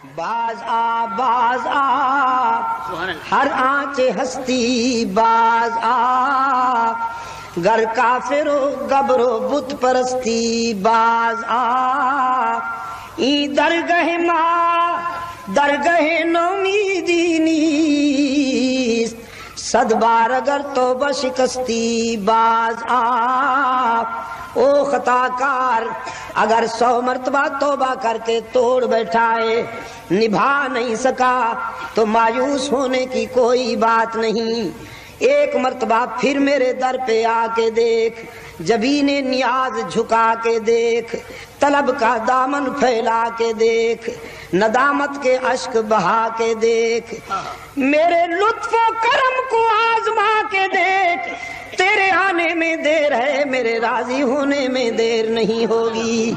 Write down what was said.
باز آ ہر آنچ ہستی باز آ گر کافر و گبر و بت پرستی باز آ ای درگہ ما درگہ نومیدی نیست صد بار اگر توبہ شکستی باز آ او خطا کار اگر 100 مرتبہ توبہ کر کے توڑ بیٹھائے نبھا نہیں سکا تو مایوس ہونے کی کوئی بات نہیں، ایک مرتبہ پھر میرے در پہ آ کے دیکھ، جبین نیاز جھکا کے دیکھ، طلب کا دامن پھیلا کے دیکھ، ندامت کے اشک بہا کے دیکھ، میرے لطف و کرم کو آزما کے دیکھ، تیرے آنے میں دیر ہے میرے راضی ہونے میں دیر نہیں ہوگی۔